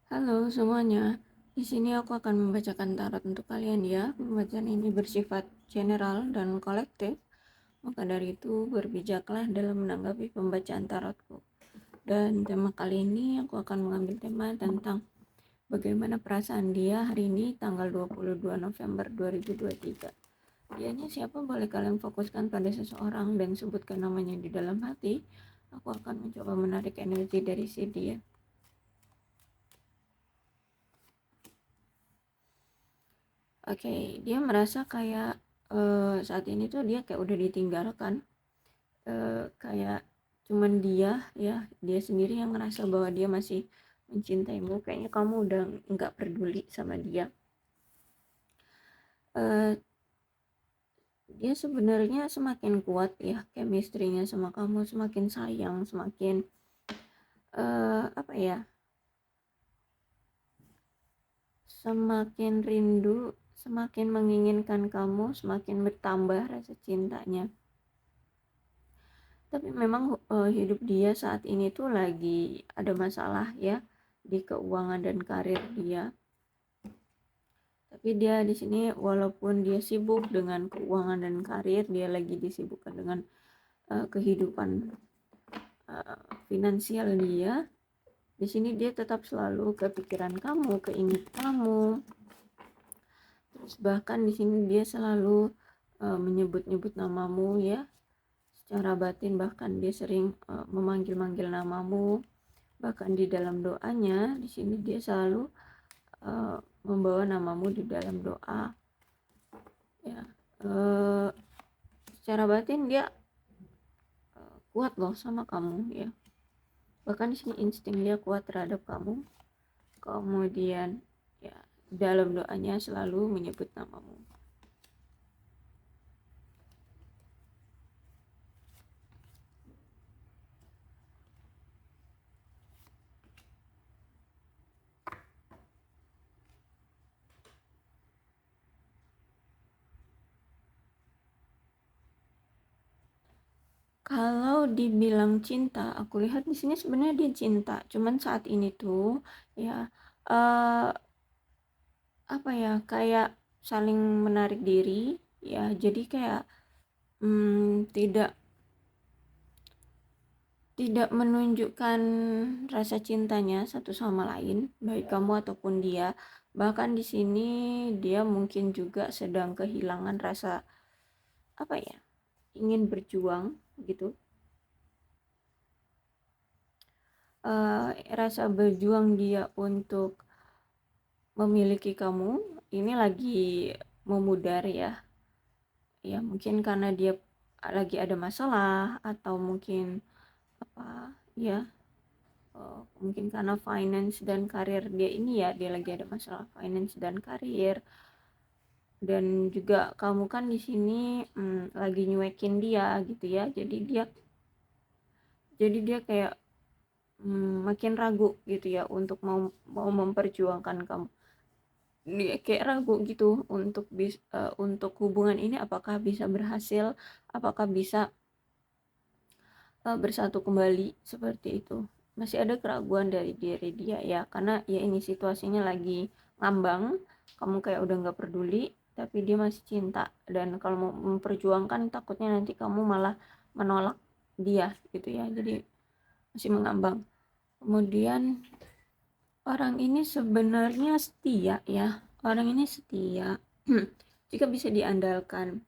Halo semuanya, di sini aku akan membacakan tarot untuk kalian ya. Pembacaan ini bersifat general dan kolektif, maka dari itu berbijaklah dalam menanggapi pembacaan tarotku. Dan tema kali ini aku akan mengambil tema tentang bagaimana perasaan dia hari ini tanggal 22 November 2023. Dianya siapa, boleh kalian fokuskan pada seseorang dan sebutkan namanya di dalam hati. Aku akan mencoba menarik energi dari si dia. Oke, dia merasa kayak saat ini tuh dia kayak udah ditinggalkan, kayak cuman dia ya, dia sendiri yang ngerasa bahwa dia masih mencintaimu. Kayaknya kamu udah nggak peduli sama dia. Eh, Dia sebenarnya semakin kuat ya chemistry-nya sama kamu, semakin sayang, semakin apa ya, semakin rindu, semakin menginginkan kamu, semakin bertambah rasa cintanya. Tapi memang hidup dia saat ini tuh lagi ada masalah ya di keuangan dan karir dia. Tapi dia di sini walaupun dia sibuk dengan keuangan dan karir, dia lagi disibukkan dengan kehidupan finansial dia. Di sini dia tetap selalu kepikiran kamu, keinget kamu. Terus bahkan di sini dia selalu menyebut-nyebut namamu ya. Secara batin bahkan dia sering memanggil-manggil namamu. Bahkan di dalam doanya di sini dia selalu membawa namamu di dalam doa ya. Secara batin dia kuat loh sama kamu ya, bahkan di sini insting dia kuat terhadap kamu. Kemudian ya, dalam doanya selalu menyebut namamu. Kalau dibilang cinta, aku lihat di sini sebenarnya dia cinta, cuman saat ini tuh ya apa ya, kayak saling menarik diri ya, jadi kayak tidak tidak menunjukkan rasa cintanya satu sama lain, baik kamu ataupun dia. Bahkan di sini dia mungkin juga sedang kehilangan rasa apa ya, ingin berjuang gitu. Rasa berjuang dia untuk memiliki kamu ini lagi memudar ya. Ya mungkin karena dia lagi ada masalah, atau mungkin apa ya, mungkin karena finance dan karir dia ini ya, dia lagi ada masalah finance dan karir. Dan juga kamu kan di sini lagi nyuekin dia gitu ya, jadi dia kayak makin ragu gitu ya untuk mau memperjuangkan kamu. Dia kayak ragu gitu untuk hubungan ini apakah bisa berhasil, apakah bisa bersatu kembali seperti itu. Masih ada keraguan dari diri dia ya, karena ya ini situasinya lagi ngambang. Kamu kayak udah nggak peduli, tapi dia masih cinta, dan kalau mau memperjuangkan takutnya nanti kamu malah menolak dia gitu ya, jadi masih mengambang. Kemudian orang ini sebenarnya setia ya, orang ini setia jika bisa diandalkan.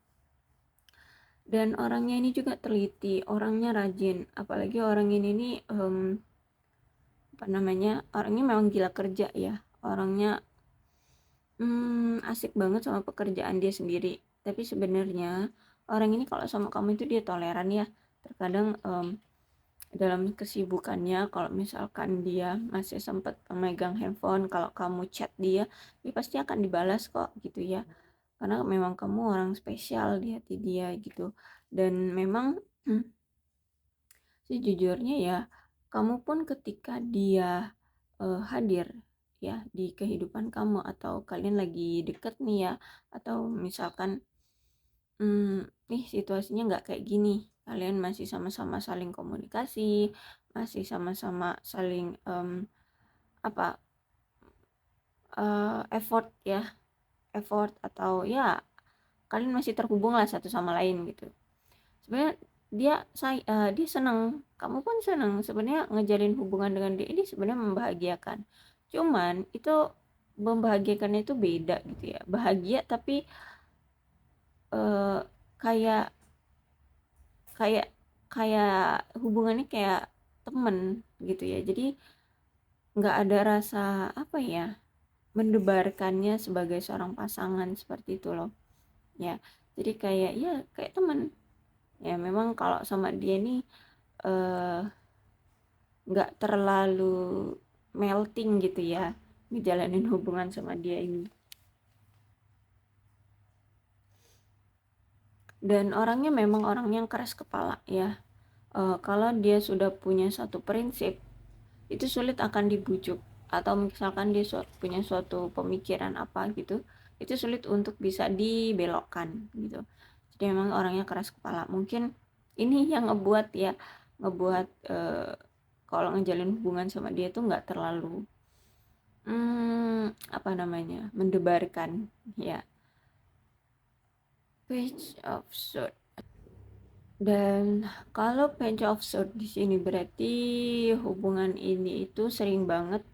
Dan orangnya ini juga teliti, orangnya rajin, apalagi orang ini nih apa namanya, orangnya memang gila kerja ya, orangnya asik banget sama pekerjaan dia sendiri. Tapi sebenarnya orang ini kalau sama kamu itu dia toleran ya. Terkadang dalam kesibukannya, kalau misalkan dia masih sempat memegang handphone, kalau kamu chat dia, dia pasti akan dibalas kok gitu ya, karena memang kamu orang spesial di hati dia gitu. Dan memang sejujurnya ya, kamu pun ketika dia hadir ya di kehidupan kamu, atau kalian lagi deket nih ya, atau misalkan nih situasinya nggak kayak gini, kalian masih sama-sama saling komunikasi, masih sama-sama saling apa effort ya, effort atau ya kalian masih terhubung lah satu sama lain gitu. Sebenarnya dia senang, kamu pun senang sebenarnya ngejalin hubungan dengan dia ini sebenarnya membahagiakan. Cuman itu membahagiakannya itu beda gitu ya. Bahagia tapi eh, kayak kayak kayak hubungannya kayak temen gitu ya. Jadi nggak ada rasa apa ya, mendebarkannya sebagai seorang pasangan seperti itu loh. Ya, jadi kayak ya kayak temen. Ya memang kalau sama dia nih eh, nggak terlalu melting gitu ya ngejalanin hubungan sama dia ini. Dan orangnya memang orang yang keras kepala ya. Kalau dia sudah punya satu prinsip itu sulit akan dibujuk, atau misalkan dia punya suatu pemikiran apa gitu, itu sulit untuk bisa dibelokkan gitu. Jadi memang orangnya keras kepala. Mungkin ini yang ngebuat kalau ngejalin hubungan sama dia tuh nggak terlalu apa namanya, mendebarkan ya. Page of Swords. Dan kalau Page of Swords di sini berarti hubungan ini itu sering banget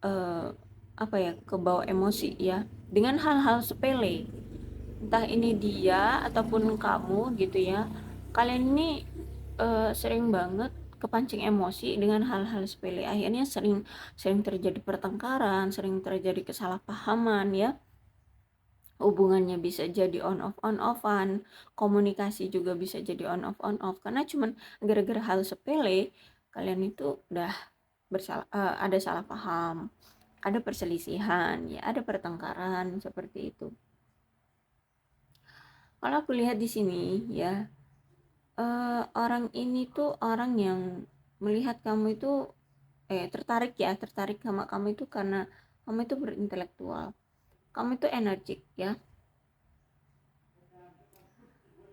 eh, apa ya, kebawa emosi ya dengan hal-hal sepele, entah ini dia ataupun kamu gitu ya. Kalian ini sering banget kepancing emosi dengan hal-hal sepele, akhirnya sering sering terjadi pertengkaran, sering terjadi kesalahpahaman ya. Hubungannya bisa jadi on offan, komunikasi juga bisa jadi on off karena cuman gara-gara hal sepele kalian itu udah ada salah paham, ada perselisihan ya, ada pertengkaran seperti itu. Kalau aku lihat di sini ya, orang ini tuh orang yang melihat kamu itu tertarik sama kamu itu karena kamu itu berintelektual, kamu itu energik ya.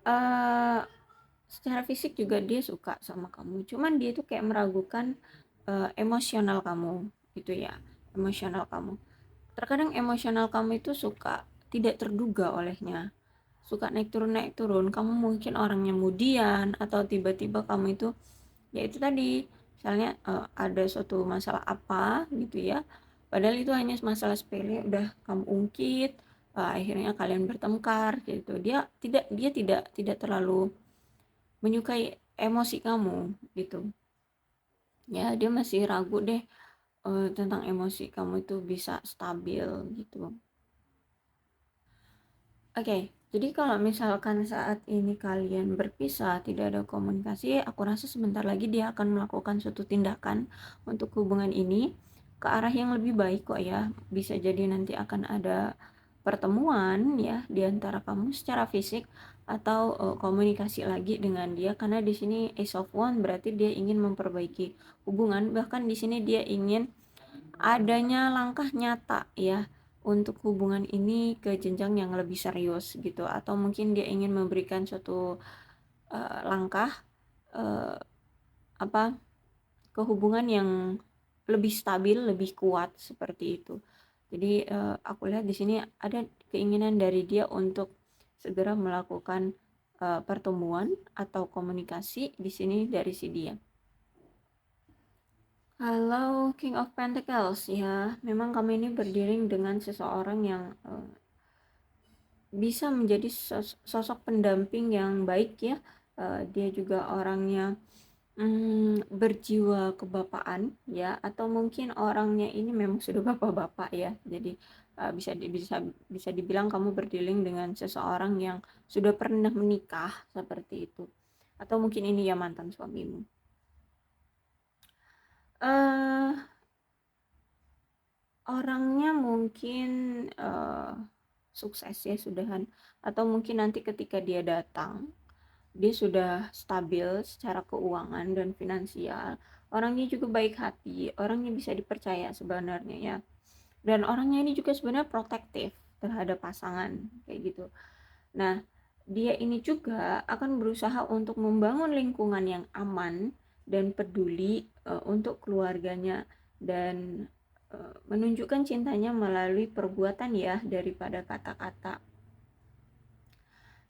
eh Secara fisik juga dia suka sama kamu, cuman dia tuh kayak meragukan emosional kamu gitu ya. Emosional kamu, terkadang emosional kamu itu suka tidak terduga olehnya, suka naik turun. Kamu mungkin orangnya kemudian atau tiba-tiba kamu itu ya itu tadi, misalnya ada suatu masalah apa gitu ya, padahal itu hanya masalah sepele udah kamu ungkit, akhirnya kalian bertengkar gitu. Dia tidak terlalu menyukai emosi kamu gitu ya. Dia masih ragu deh tentang emosi kamu itu bisa stabil gitu. Oke, jadi kalau misalkan saat ini kalian berpisah, tidak ada komunikasi, aku rasa sebentar lagi dia akan melakukan suatu tindakan untuk hubungan ini ke arah yang lebih baik kok ya. Bisa jadi nanti akan ada pertemuan ya di antara kamu secara fisik, atau komunikasi lagi dengan dia, karena di sini Ace of Wands berarti dia ingin memperbaiki hubungan, bahkan di sini dia ingin adanya langkah nyata ya untuk hubungan ini ke jenjang yang lebih serius gitu, atau mungkin dia ingin memberikan suatu langkah uh, apa ke hubungan yang lebih stabil, lebih kuat seperti itu. Jadi aku lihat di sini ada keinginan dari dia untuk segera melakukan pertemuan atau komunikasi di sini dari si dia. Kalau King of Pentacles ya, memang kami ini berdiri dengan seseorang yang bisa menjadi sosok pendamping yang baik ya. Dia juga orangnya berjiwa kebapaan ya, atau mungkin orangnya ini memang sudah bapak-bapak ya. Jadi bisa dibilang kamu berdealing dengan seseorang yang sudah pernah menikah seperti itu. Atau mungkin ini ya mantan suamimu. Eh Orangnya mungkin sukses ya sudahan, atau mungkin nanti ketika dia datang dia sudah stabil secara keuangan dan finansial. Orangnya juga baik hati, orangnya bisa dipercaya sebenarnya ya, dan orangnya ini juga sebenarnya protektif terhadap pasangan kayak gitu. Nah, dia ini juga akan berusaha untuk membangun lingkungan yang aman dan peduli untuk keluarganya dan menunjukkan cintanya melalui perbuatan ya daripada kata-kata.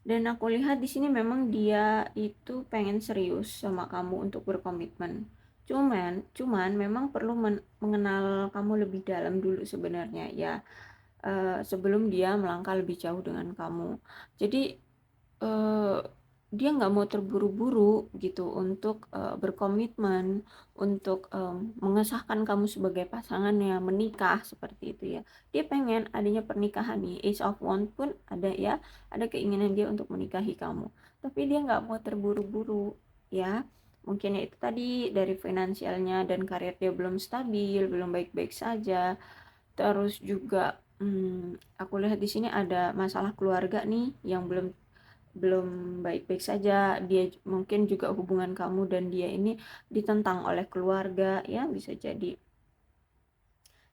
Dan aku lihat di sini memang dia itu pengen serius sama kamu untuk berkomitmen. Cuman memang perlu mengenal kamu lebih dalam dulu sebenarnya ya, sebelum dia melangkah lebih jauh dengan kamu. Jadi eh, dia nggak mau terburu-buru gitu untuk berkomitmen, untuk mengesahkan kamu sebagai pasangannya, menikah seperti itu ya. Dia pengen adanya pernikahan nih, Ace of Wands pun ada ya, ada keinginan dia untuk menikahi kamu. Tapi dia nggak mau terburu-buru ya. Mungkin ya itu tadi dari finansialnya dan karir dia belum stabil, belum baik-baik saja. Terus juga aku lihat di sini ada masalah keluarga nih yang belum belum baik-baik saja. Dia mungkin juga hubungan kamu dan dia ini ditentang oleh keluarga ya, bisa jadi.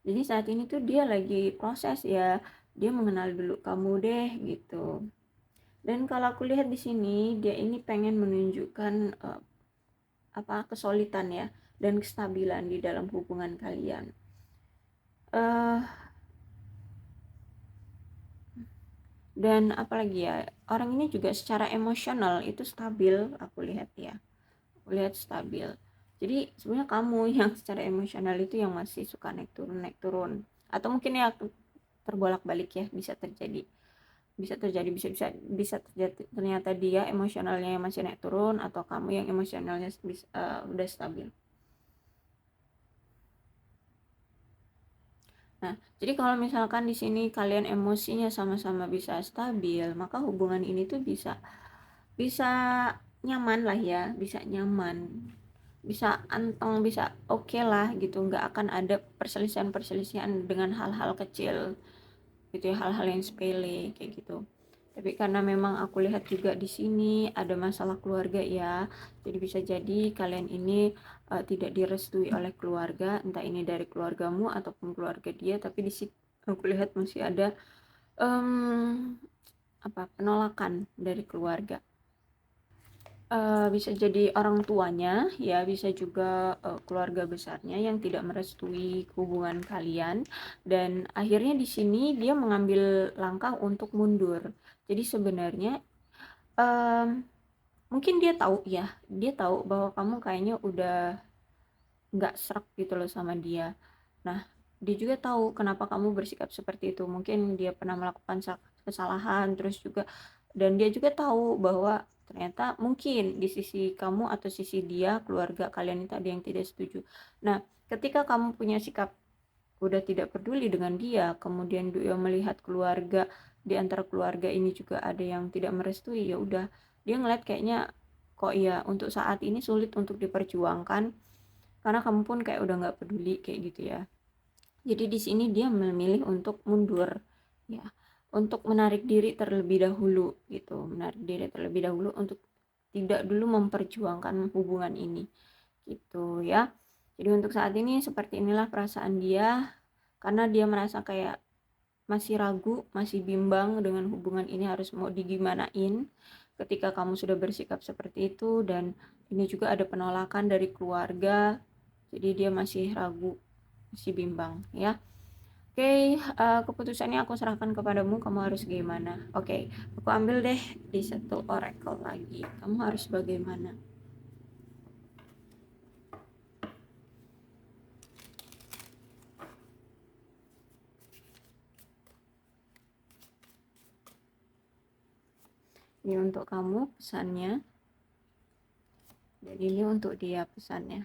Jadi saat ini tuh dia lagi proses ya, dia mengenal dulu kamu deh gitu. Dan kalau aku lihat di sini dia ini pengen menunjukkan kesolidan ya dan kestabilan di dalam hubungan kalian. eh dan apalagi ya, orang ini juga secara emosional itu stabil, aku lihat ya. Lihat stabil. Jadi sebenarnya kamu yang secara emosional itu yang masih suka naik turun, atau mungkin ya terbolak-balik ya, bisa terjadi, bisa terjadi, ternyata dia emosionalnya yang masih naik turun atau kamu yang emosionalnya udah stabil. Nah, jadi kalau misalkan di sini kalian emosinya sama-sama bisa stabil, maka hubungan ini tuh bisa bisa nyaman lah ya, bisa nyaman, bisa anteng, bisa oke lah gitu, nggak akan ada perselisihan dengan hal-hal kecil gitu ya, hal-hal yang sepele kayak gitu. Tapi karena memang aku lihat juga di sini ada masalah keluarga ya, jadi bisa jadi kalian ini tidak direstui oleh keluarga, entah ini dari keluargamu ataupun keluarga dia. Tapi di situ aku lihat masih ada um, penolakan dari keluarga. Bisa jadi orang tuanya ya, bisa juga keluarga besarnya yang tidak merestui hubungan kalian, dan akhirnya di sini dia mengambil langkah untuk mundur. Jadi sebenarnya um, mungkin dia tahu ya, dia tahu bahwa kamu kayaknya udah nggak serak gitu loh sama dia. Nah, dia juga tahu kenapa kamu bersikap seperti itu. Mungkin dia pernah melakukan kesalahan, terus juga, dan dia juga tahu bahwa ternyata mungkin di sisi kamu atau sisi dia, keluarga kalian itu ada yang tidak setuju. Nah, ketika kamu punya sikap udah tidak peduli dengan dia, kemudian dia melihat keluarga, di antara keluarga ini juga ada yang tidak merestui, ya udah, dia ngeliat kayaknya kok ya untuk saat ini sulit untuk diperjuangkan karena kamu pun kayak udah nggak peduli kayak gitu ya. Jadi di sini dia memilih untuk mundur ya, untuk menarik diri terlebih dahulu gitu, menarik diri terlebih dahulu untuk tidak dulu memperjuangkan hubungan ini gitu ya. Jadi untuk saat ini seperti inilah perasaan dia, karena dia merasa kayak masih ragu, masih bimbang dengan hubungan ini harus mau digimanain ketika kamu sudah bersikap seperti itu. Dan ini juga ada penolakan dari keluarga, jadi dia masih ragu, masih bimbang ya. Oke, keputusannya aku serahkan kepadamu, kamu harus gimana. Oke, aku ambil deh di satu oracle lagi, kamu harus bagaimana. Ini untuk kamu pesannya, dan ini untuk dia pesannya.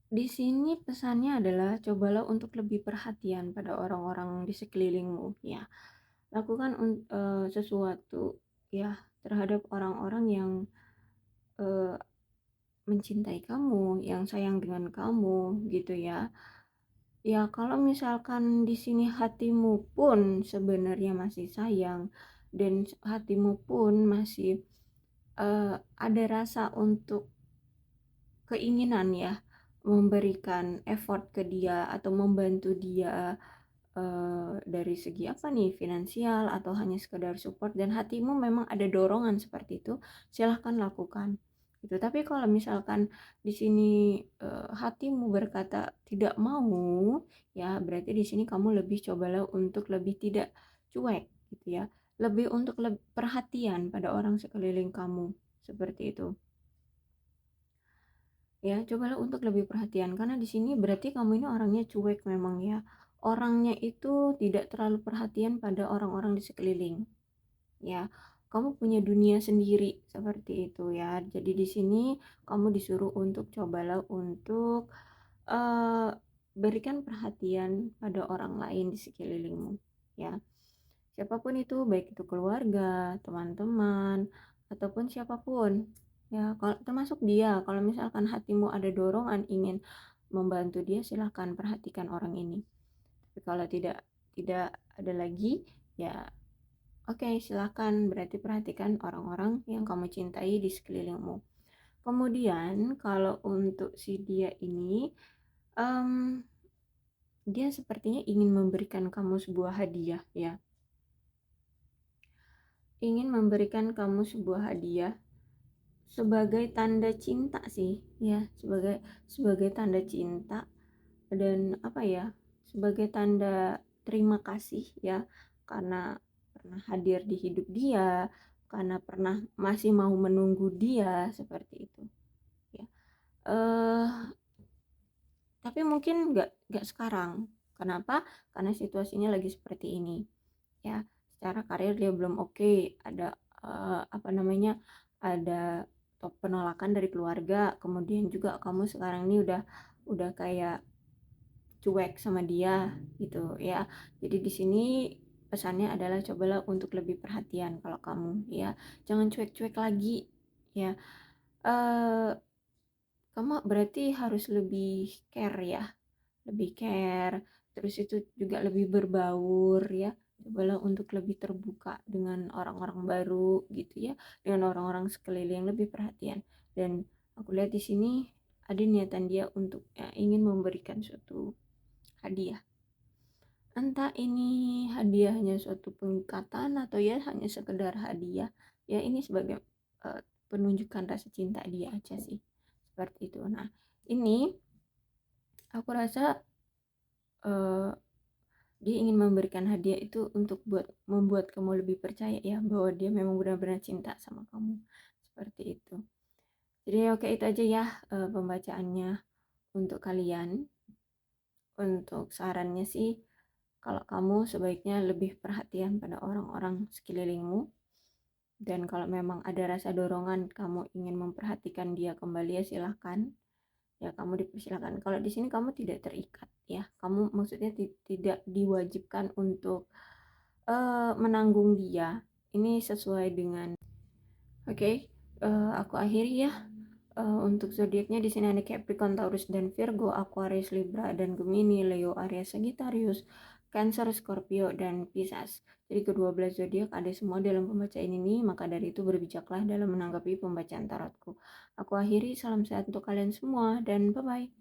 Di sini pesannya adalah cobalah untuk lebih perhatian pada orang-orang di sekelilingmu ya. Lakukan sesuatu ya terhadap orang-orang yang uh, mencintai kamu, yang sayang dengan kamu gitu ya. Ya kalau misalkan di sini hatimu pun sebenarnya masih sayang, dan hatimu pun masih ada rasa untuk keinginan ya memberikan effort ke dia atau membantu dia dari segi apa nih, finansial atau hanya sekedar support, dan hatimu memang ada dorongan seperti itu, silahkan lakukan gitu. Tapi kalau misalkan di sini hatimu berkata tidak mau, ya berarti di sini kamu lebih cobalah untuk lebih tidak cuek gitu ya. Lebih untuk perhatian pada orang sekeliling kamu seperti itu. Ya, cobalah untuk lebih perhatian karena di sini berarti kamu ini orangnya cuek memang ya. Orangnya itu tidak terlalu perhatian pada orang-orang di sekeliling. Ya, kamu punya dunia sendiri seperti itu ya. Jadi di sini kamu disuruh untuk cobalah untuk uh, berikan perhatian pada orang lain di sekelilingmu ya. Siapapun itu, baik itu keluarga, teman-teman, ataupun siapapun ya, kalau termasuk dia, kalau misalkan hatimu ada dorongan ingin membantu dia, silahkan perhatikan orang ini. Tapi kalau tidak ada lagi, ya oke, silahkan berarti perhatikan orang-orang yang kamu cintai di sekelilingmu. Kemudian kalau untuk si dia ini, um, dia sepertinya ingin memberikan kamu sebuah hadiah ya. Ingin memberikan kamu sebuah hadiah sebagai tanda cinta sih ya, sebagai tanda cinta dan apa ya, sebagai tanda terima kasih ya, karena pernah hadir di hidup dia, karena pernah masih mau menunggu dia seperti itu ya. eh tapi mungkin nggak sekarang. Kenapa? Karena situasinya lagi seperti ini ya. Secara karir dia belum oke, ada apa namanya, ada top penolakan dari keluarga, kemudian juga kamu sekarang ini udah kayak cuek sama dia gitu ya. Jadi di sini pesannya adalah cobalah untuk lebih perhatian kalau kamu ya, jangan cuek-cuek lagi ya. eh Kamu berarti harus lebih care ya, lebih care, terus itu juga lebih berbaur ya. Cobalah untuk lebih terbuka dengan orang-orang baru gitu ya, dengan orang-orang sekeliling, lebih perhatian. Dan aku lihat di sini ada niatan dia untuk ya, ingin memberikan suatu hadiah. Entah ini hadiahnya suatu pengikatan atau ya hanya sekedar hadiah. Ya ini sebagai uh, penunjukan rasa cinta dia aja sih. Seperti itu. Nah, ini aku rasa uh, dia ingin memberikan hadiah itu untuk membuat kamu lebih percaya ya bahwa dia memang benar-benar cinta sama kamu. Seperti itu. Jadi oke, itu aja ya pembacaannya untuk kalian. Untuk sarannya sih, kalau kamu sebaiknya lebih perhatian pada orang-orang sekelilingmu, dan kalau memang ada rasa dorongan kamu ingin memperhatikan dia kembali, ya silahkan ya, kamu dipersilakan. Kalau di sini kamu tidak terikat ya, kamu maksudnya tidak diwajibkan untuk menanggung dia. Ini sesuai dengan oke, aku akhiri ya. Untuk zodiaknya di sini ada Capricorn, Taurus dan Virgo, Aquarius, Libra dan Gemini, Leo, Aries, Sagittarius, Cancer, Scorpio dan Pisces. Jadi ke-12 zodiak ada semua dalam pembacaan ini, maka dari itu berbijaklah dalam menanggapi pembacaan tarotku. Aku akhiri, salam sehat untuk kalian semua dan bye bye.